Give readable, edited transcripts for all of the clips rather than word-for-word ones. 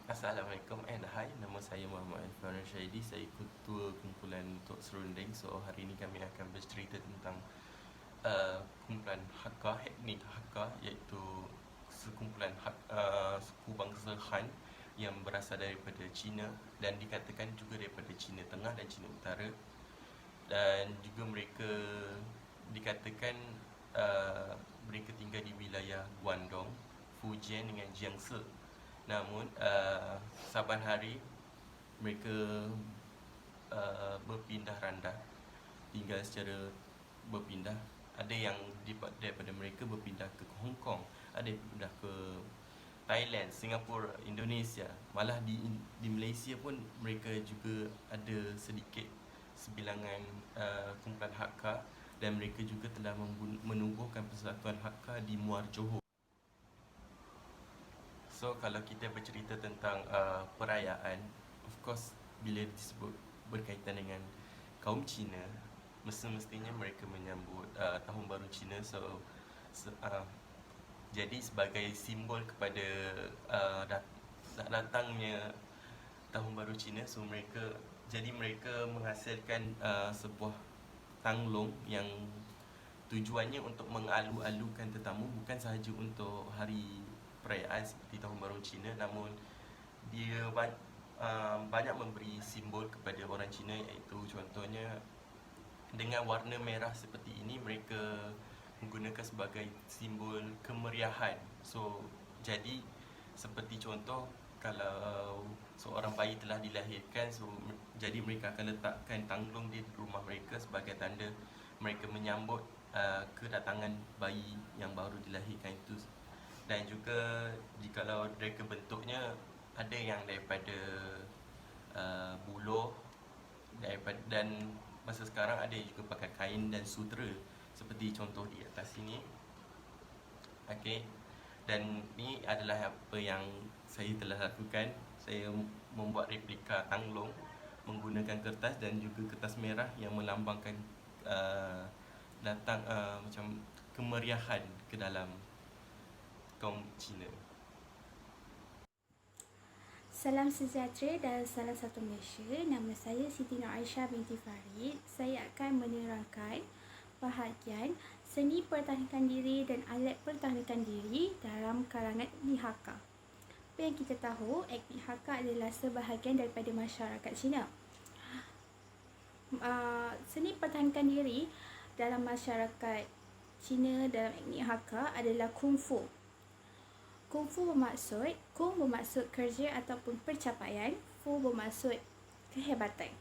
Assalamualaikum and hai, nama saya Muhammad Irfan Rashaidi. Saya ketua kumpulan untuk serunding. So hari ini kami akan bercerita tentang kumpulan Hakka, etnik Hakka, iaitu sekumpulan suku bangsa Han yang berasal daripada China dan dikatakan juga daripada China Tengah dan China Utara. Dan juga mereka dikatakan mereka tinggal di wilayah Guangdong, Fujian dengan Jiangsu. Namun saban hari mereka berpindah randah, tinggal secara berpindah. Ada yang daripada mereka berpindah ke Hong Kong, ada yang berpindah ke Thailand, Singapura, Indonesia. Malah di Malaysia pun mereka juga ada sedikit sebilangan kumpulan Hakka, dan mereka juga telah menubuhkan persatuan Hakka di Muar Johor. So kalau kita bercerita tentang perayaan, of course bila disebut berkaitan dengan kaum Cina, mestinya mereka menyambut Tahun Baru Cina. Jadi sebagai simbol kepada datangnya Tahun Baru Cina, so mereka menghasilkan sebuah tanglong yang tujuannya untuk mengalu-alukan tetamu, bukan sahaja untuk hari perayaan seperti Tahun Baru Cina, namun dia banyak memberi simbol kepada orang Cina, iaitu contohnya dengan warna merah seperti ini, mereka menggunakan sebagai simbol kemeriahan. So jadi seperti contoh, kalau seorang bayi telah dilahirkan, so jadi mereka akan letakkan tanglong di rumah mereka sebagai tanda mereka menyambut kedatangan bayi yang baru dilahirkan itu. Dan juga jikalau mereka bentuknya ada yang daripada buluh, dan masa sekarang ada juga pakai kain dan sutera seperti contoh di atas sini. Okey. Dan ni adalah apa yang saya telah lakukan. Saya membuat replika tanglong menggunakan kertas dan juga kertas merah yang melambangkan datang macam kemeriahan ke dalam kaum Cina. Salam sejahtera dan salam satu Malaysia. Nama saya Siti Nur Aisyah binti Farid. Saya akan menerangkan bahagian seni pertahanan diri dan alat pertahanan diri dalam kalangan etnik Hakka. Apa yang kita tahu, etnik Hakka adalah sebahagian daripada masyarakat Cina. Seni pertahanan diri dalam masyarakat Cina dalam etnik Hakka adalah Kung Fu. Kung bermaksud kerja ataupun pencapaian, Fu bermaksud kehebatan.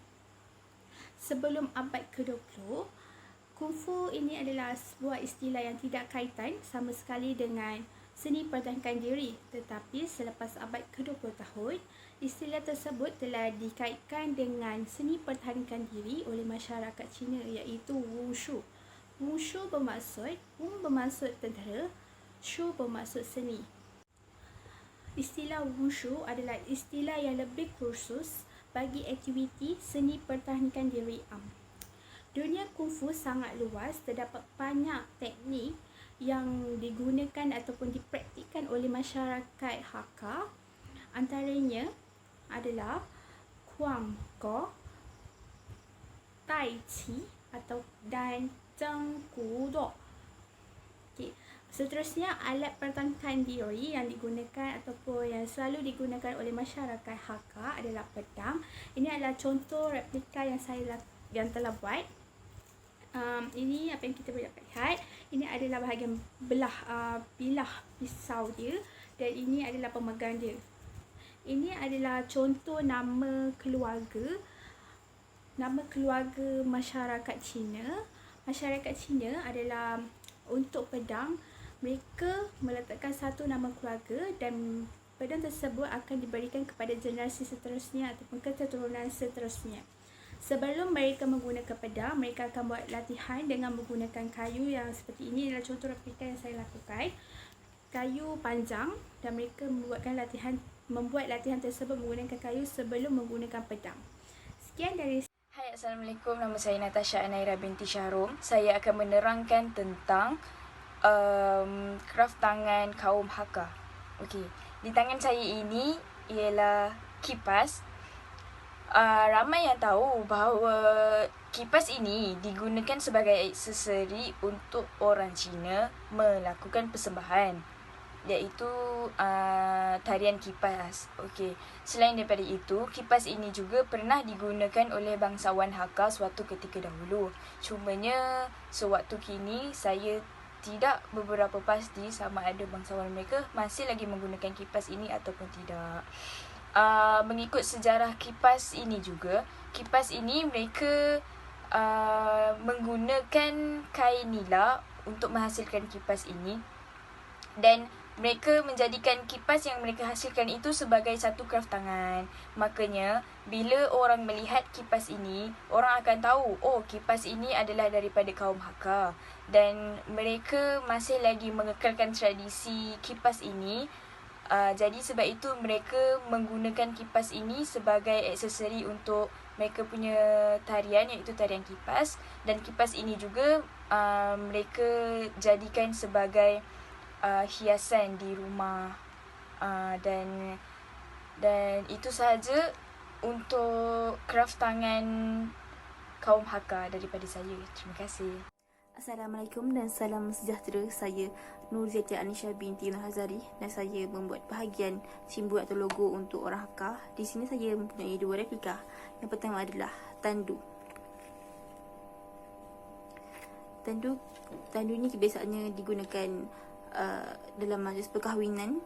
Sebelum abad ke-20, Kung Fu ini adalah sebuah istilah yang tidak kaitan sama sekali dengan seni pertahanan diri. Tetapi selepas abad ke-20 tahun, istilah tersebut telah dikaitkan dengan seni pertahanan diri oleh masyarakat Cina, iaitu Wushu. Wushu bermaksud, Wung bermaksud tentera, Shu bermaksud seni. Istilah Wushu adalah istilah yang lebih khusus bagi aktiviti seni pertahanan diri am. Dunia Kung Fu sangat luas, terdapat banyak teknik yang digunakan ataupun dipraktikkan oleh masyarakat Hakka. Antaranya adalah Kuang Go, Tai Chi dan Zheng Gu Do. Okay. Seterusnya, alat pertahanan diri yang digunakan ataupun yang selalu digunakan oleh masyarakat Hakka adalah pedang. Ini adalah contoh replika yang telah buat. Ini apa yang kita boleh lihat. Ini adalah bahagian bilah pisau dia, dan ini adalah pemegang dia. Ini adalah contoh nama keluarga masyarakat Cina. Masyarakat Cina adalah untuk pedang, mereka meletakkan satu nama keluarga dan pedang tersebut akan diberikan kepada generasi seterusnya ataupun keturunan seterusnya. Sebelum mereka menggunakan pedang, mereka akan buat latihan dengan menggunakan kayu yang seperti ini. Adalah contoh replika yang saya lakukan. Kayu panjang, dan mereka membuat latihan tersebut menggunakan kayu sebelum menggunakan pedang. Sekian dari Hai, Assalamualaikum. Nama saya Natasha Anaira binti Syahrum. Saya akan menerangkan tentang kraft tangan kaum Hakka. Okey, di tangan saya ini ialah kipas. Ramai yang tahu bahawa kipas ini digunakan sebagai aksesori untuk orang Cina melakukan persembahan, iaitu tarian kipas. Okey, selain daripada itu, kipas ini juga pernah digunakan oleh bangsawan Hakka suatu ketika dahulu. Cumanya sewaktu kini saya tidak beberapa pasti sama ada bangsawan mereka masih lagi menggunakan kipas ini ataupun tidak. Mengikut sejarah kipas ini juga, kipas ini mereka menggunakan kain nila untuk menghasilkan kipas ini, dan mereka menjadikan kipas yang mereka hasilkan itu sebagai satu kraft tangan. Makanya bila orang melihat kipas ini, orang akan tahu, oh, kipas ini adalah daripada kaum Hakka, dan mereka masih lagi mengekalkan tradisi kipas ini. Jadi sebab itu mereka menggunakan kipas ini sebagai aksesori untuk mereka punya tarian, iaitu tarian kipas. Dan kipas ini juga mereka jadikan sebagai hiasan di rumah. Dan itu sahaja untuk kraft tangan kaum Hakka daripada saya. Terima kasih. Assalamualaikum dan salam sejahtera. Saya Nurziatia Anisha binti Nur Hazari dan saya membuat bahagian simbol atau logo untuk orang Hakka. Di sini saya mempunyai 2 replika. Yang pertama adalah tandu. Tandu ni kebiasaannya digunakan dalam majlis perkahwinan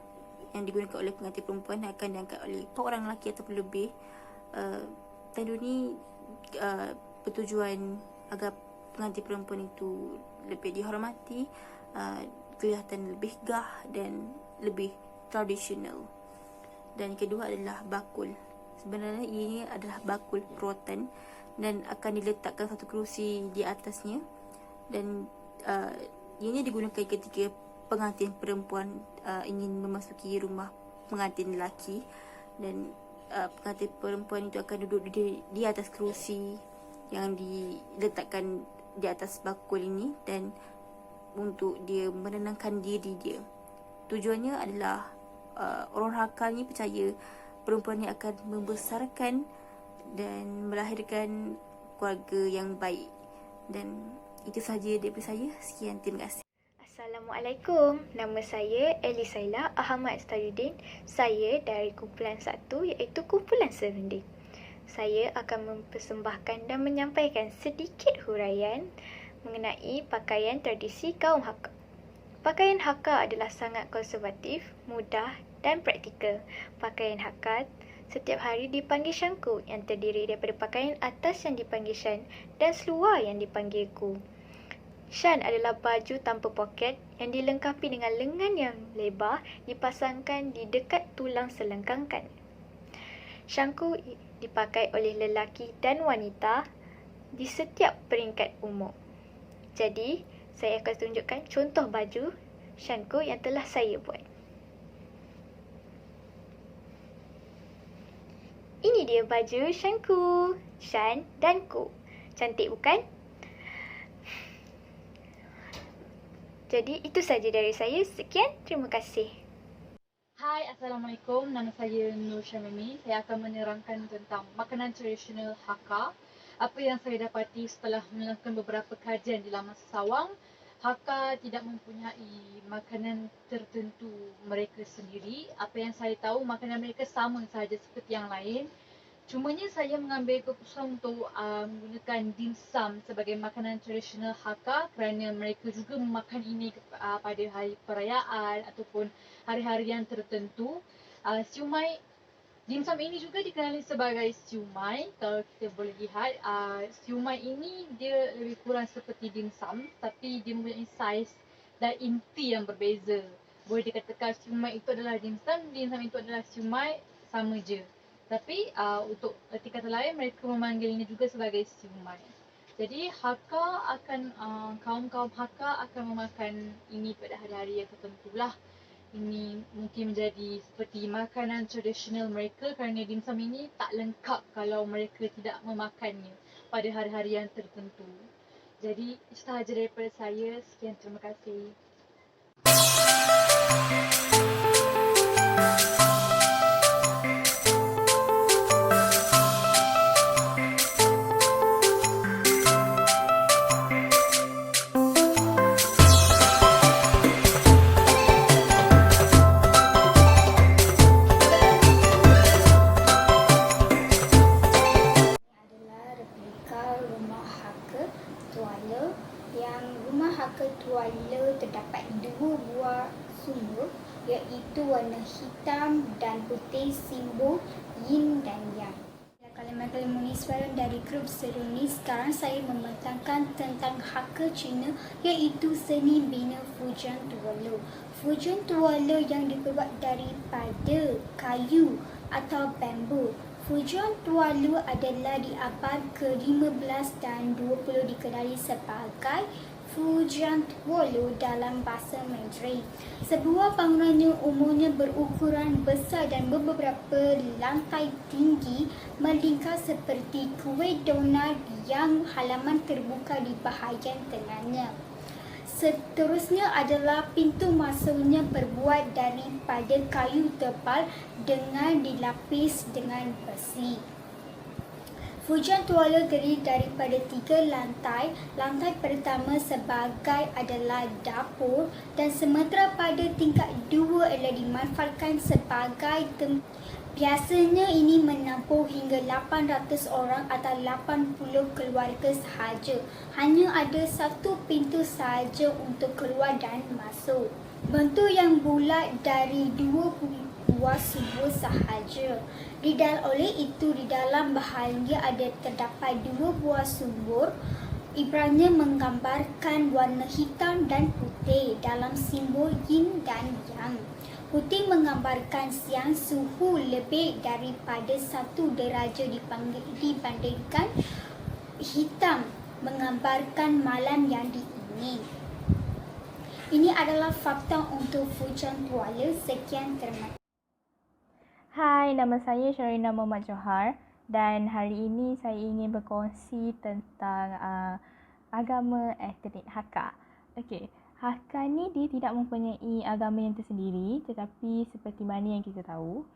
yang digunakan oleh pengantin perempuan dan akan diangkat oleh 4 orang lelaki ataupun lebih. Tandu ni bertujuan agar pengantin perempuan itu lebih dihormati, kelihatan lebih gah dan lebih tradisional. Dan kedua adalah bakul. Sebenarnya ini adalah bakul rotan dan akan diletakkan satu kerusi di atasnya, dan ini digunakan ketika pengantin perempuan ingin memasuki rumah pengantin lelaki, dan pengantin perempuan itu akan duduk di atas kerusi yang diletakkan di atas bakul ini, dan untuk dia menenangkan diri dia. Tujuannya adalah orang Hakka ni percaya perempuan ni akan membesarkan dan melahirkan keluarga yang baik. Dan itu sahaja daripada saya. Sekian, terima kasih. Assalamualaikum. Nama saya Elisaila Ahmad Stayudin. Saya dari kumpulan 1, iaitu kumpulan 7D. Saya akan mempersembahkan dan menyampaikan sedikit huraian mengenai pakaian tradisi kaum Hakka. Pakaian Hakka adalah sangat konservatif, mudah dan praktikal. Pakaian Hakka setiap hari dipanggil Shanku, yang terdiri daripada pakaian atas yang dipanggil Shan dan seluar yang dipanggil Ku. Shan adalah baju tanpa poket yang dilengkapi dengan lengan yang lebar dipasangkan di dekat tulang selengkangkan. Shanku dipakai oleh lelaki dan wanita di setiap peringkat umur. Jadi, saya akan tunjukkan contoh baju Shanku yang telah saya buat. Ini dia baju Shanku, Shan dan Ku. Cantik bukan? Jadi, itu saja dari saya. Sekian, terima kasih. Hai, Assalamualaikum. Nama saya Nur Syamimi. Saya akan menerangkan tentang makanan tradisional Hakka. Apa yang saya dapati setelah melakukan beberapa kajian di laman sesawang, Hakka tidak mempunyai makanan tertentu mereka sendiri. Apa yang saya tahu, makanan mereka sama sahaja seperti yang lain. Cumanya saya mengambil keputusan untuk menggunakan dimsum sebagai makanan tradisional Hakka kerana mereka juga memakan ini pada hari perayaan ataupun hari-hari yang tertentu. Siumai, dimsum ini juga dikenali sebagai siumai. Kalau kita boleh lihat, siumai ini dia lebih kurang seperti dimsum, tapi dia mempunyai saiz dan inti yang berbeza. Boleh dikatakan siumai itu adalah dimsum itu adalah siumai, sama je. Tapi untuk erti kata lain, mereka memanggilnya juga sebagai siumai. Jadi Hakka akan, kaum-kaum Hakka akan memakan ini pada hari-hari yang tertentu lah. Ini mungkin menjadi seperti makanan tradisional mereka kerana dimsum ini tak lengkap kalau mereka tidak memakannya pada hari-hari yang tertentu. Jadi itu sahaja daripada saya. Sekian, terima kasih. tuala terdapat 2 buah sumur iaitu warna hitam dan putih, simbol yin dan yang. Kalimat-kalimat Muniswaran dari grup Seruni. Sekarang saya membentangkan tentang haka Cina iaitu seni bina Fujian Tuala. Fujian Tuala yang dibuat daripada kayu atau bambu. Fujian Tuala adalah di abad ke-15 dan 20 dikenali sebagai Fujian Tuala dalam bahasa Mandarin. Sebuah bangunan yang umumnya berukuran besar dan beberapa lantai tinggi melingkar seperti kuih donat yang halaman terbuka di bahagian tengahnya. Seterusnya adalah pintu masuknya berbuat daripada kayu tebal dengan dilapis dengan besi. Fujian Tuala terdiri daripada 3 lantai. Lantai pertama sebagai adalah dapur dan sementara pada tingkat 2 adalah dimanfaatkan sebagai biasanya ini menampung hingga 800 orang atau 80 keluarga sahaja. Hanya ada satu pintu sahaja untuk keluar dan masuk. Bentuk yang bulat dari 2 buah sumur sahaja. Oleh itu di dalam bahagia terdapat 2 buah sumur. Ibrahnya menggambarkan warna hitam dan putih dalam simbol yin dan yang. Putih menggambarkan siang, suhu lebih daripada 1 darjah dibandingkan hitam menggambarkan malam yang dingin. Ini adalah fakta untuk Fujian Tuala. Sekian, terima kasih. Hai, nama saya Syarina Muhammad Johar dan hari ini saya ingin berkongsi tentang agama etnik Hakka. Okey, Hakka ni dia tidak mempunyai agama yang tersendiri, tetapi seperti mana yang kita tahu,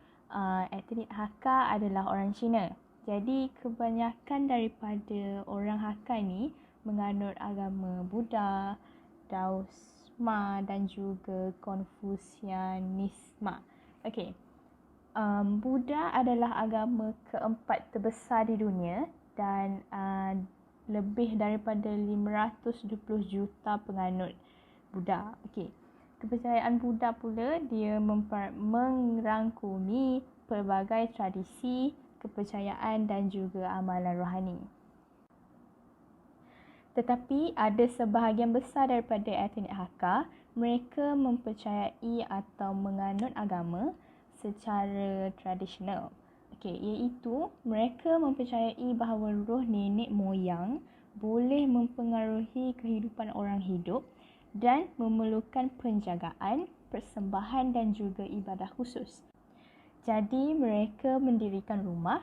etnik Hakka adalah orang Cina. Jadi kebanyakan daripada orang Hakka ni menganut agama Buddha, Daosma dan juga Konfusianisme. Okey. Buddha adalah agama keempat terbesar di dunia dan lebih daripada 520 juta penganut Buddha. Okey. Kepercayaan Buddha pula dia merangkumi pelbagai tradisi, kepercayaan dan juga amalan rohani. Tetapi ada sebahagian besar daripada etnik Hakka, mereka mempercayai atau menganut agama secara tradisional. Okey, iaitu mereka mempercayai bahawa roh nenek moyang boleh mempengaruhi kehidupan orang hidup dan memerlukan penjagaan, persembahan dan juga ibadah khusus. Jadi mereka mendirikan rumah,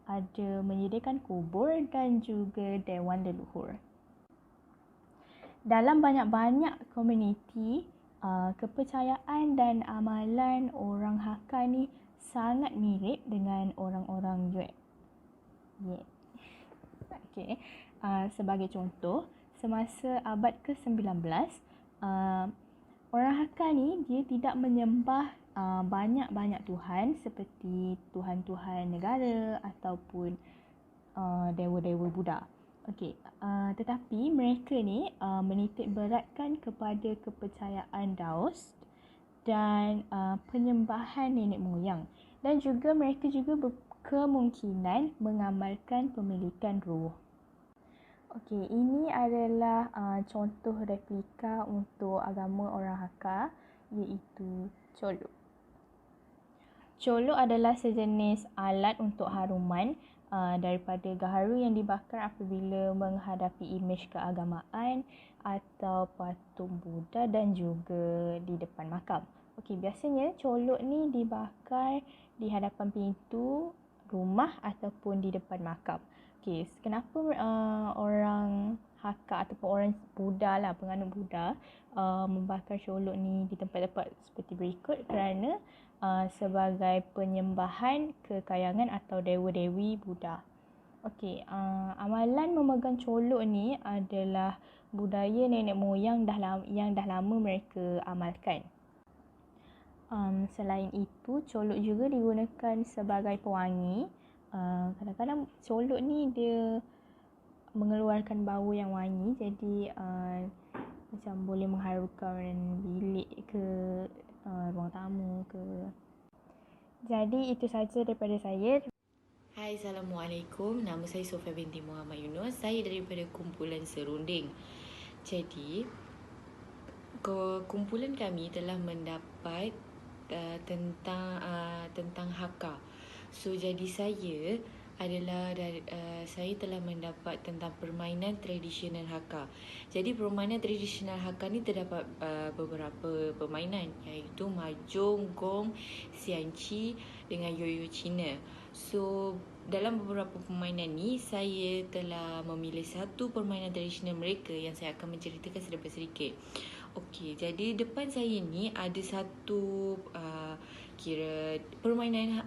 ada menyediakan kubur dan juga dewan leluhur. Dalam banyak-banyak komuniti, kepercayaan dan amalan orang Hakka ni sangat mirip dengan orang-orang Yue. Okay. Sebagai contoh, semasa abad ke-19, orang Hakka ni dia tidak menyembah banyak-banyak Tuhan seperti Tuhan-Tuhan negara ataupun dewa-dewa Buddha. Okey, tetapi mereka ni menitik beratkan kepada kepercayaan Daos dan penyembahan nenek moyang, dan juga mereka juga berkemungkinan mengamalkan pemilikan roh. Okey, ini adalah contoh replika untuk agama orang Hakka iaitu colok. Colok adalah sejenis alat untuk haruman daripada gaharu yang dibakar apabila menghadapi imej keagamaan atau patung Buddha dan juga di depan makam. Okey, biasanya colok ni dibakar di hadapan pintu rumah ataupun di depan makam. Okey, kenapa orang Hakka ataupun orang Buddha lah, penganut Buddha membakar colok ni di tempat-tempat seperti berikut? Kerana sebagai penyembahan kekayangan atau dewa-dewi Buddha. Okey, amalan memegang colok ni adalah budaya nenek moyang yang dah lama mereka amalkan. Selain itu, colok juga digunakan sebagai pewangi. Kadang-kadang colok ni dia mengeluarkan bau yang wangi, jadi macam boleh mengharukan bilik ke, ruang tamu ke. Jadi itu saja daripada saya. Hai, Assalamualaikum. Nama saya Sofia binti Muhammad Yunus. Saya daripada kumpulan Serunding. Jadi, kumpulan kami telah mendapat tentang Hakka. So, jadi saya telah mendapat tentang permainan tradisional Hakka. Jadi, permainan tradisional Hakka ni terdapat beberapa permainan, iaitu mahjong, gong, sianci dengan yoyo Cina. So, dalam beberapa permainan ni, saya telah memilih satu permainan tradisional mereka yang saya akan menceritakan sedikit. Okey, jadi depan saya ni ada satu kira permainan,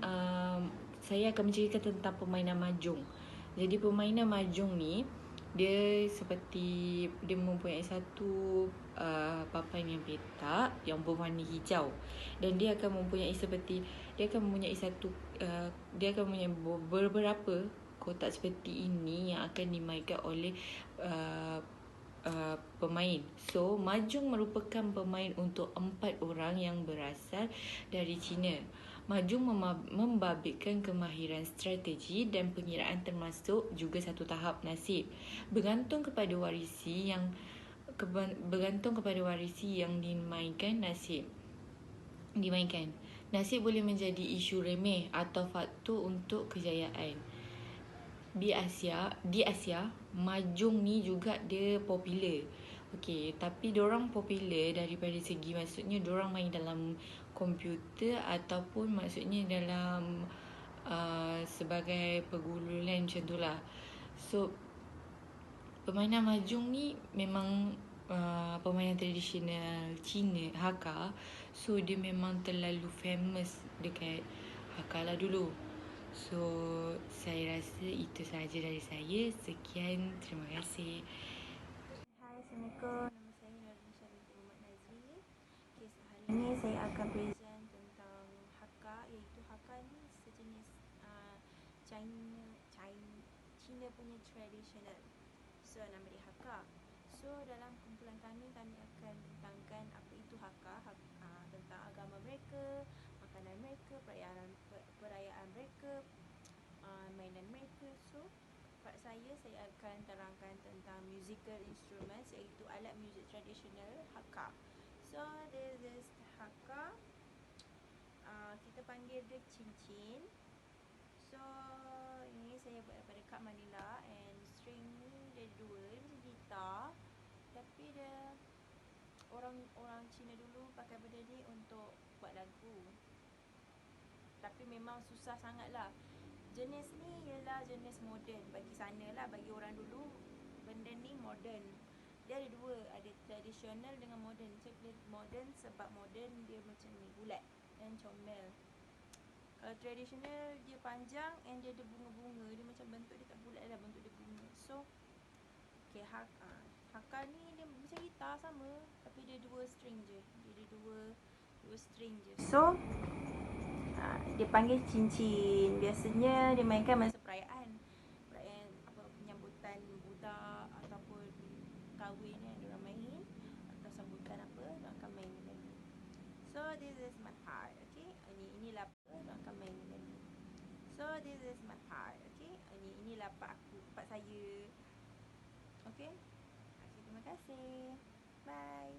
saya akan menceritakan tentang permainan mahjong. Jadi permainan mahjong ni dia seperti dia mempunyai satu papan yang petak yang berwarna hijau, dan dia akan mempunyai beberapa kotak seperti ini yang akan dimainkan oleh pemain. So, mahjong merupakan permain untuk 4 orang yang berasal dari China. Mahjong membabitkan kemahiran strategi dan pengiraan, termasuk juga satu tahap nasib. Bergantung kepada warisi yang dimainkan. Nasib boleh menjadi isu remeh atau faktor untuk kejayaan. Di Asia, mahjong ni juga dia popular. Okey, tapi diorang popular daripada segi, maksudnya diorang main dalam komputer ataupun maksudnya dalam sebagai pergululan macam tu lah. So, permainan mahjong ni memang permainan tradisional Cina, Hakka. So, dia memang terlalu famous dekat Hakka lah dulu. So, saya rasa itu sahaja dari saya. Sekian, terima kasih. Hai, Assalamualaikum. Nama saya Nurnisha binti Muhammad Nazri. Okay, so hari ini saya akan present tentang Hakka, iaitu Hakka ni sejenis China punya traditional. So, nama dia Hakka. So, dalam kumpulan kami akan tentangkan apa itu Hakka, tentang agama mereka, makanan mereka, perayaan mereka, mainan mereka. So, part saya akan terangkan tentang musical instruments, iaitu alat muzik tradisional Hakka. So, this is Hakka. Kita panggil dia cincin. So, ini saya buat daripada kad Manila, and string ni dia dua, dia macam gitar, tapi dia orang Cina dulu pakai benda ni untuk buat lagu. Tapi memang susah sangat lah. Jenis ni ialah jenis moden bagi sana lah, bagi orang dulu benda ni moden. Dia ada dua, ada tradisional dengan moden. Saya pilih moden sebab moden dia macam ni, bulat dan comel. Kalau tradisional dia panjang and dia ada bunga-bunga, dia macam bentuk dia tak bulat lah, bentuk dia bunga. So, okay, Hakka ni dia macam gitar sama, tapi dia dua string je. Dia ada dua string je. So, dia panggil cincin. Biasanya dia mainkan masa perayaan apa, penyambutan budak ataupun kahwin yang diorang main, atau sambutan apa, diorang akan main lagi. So, this is my part. Okay, inilah apa, diorang akan main lagi. So, this is my part. Okay, inilah part saya. Okay, terima kasih. Bye.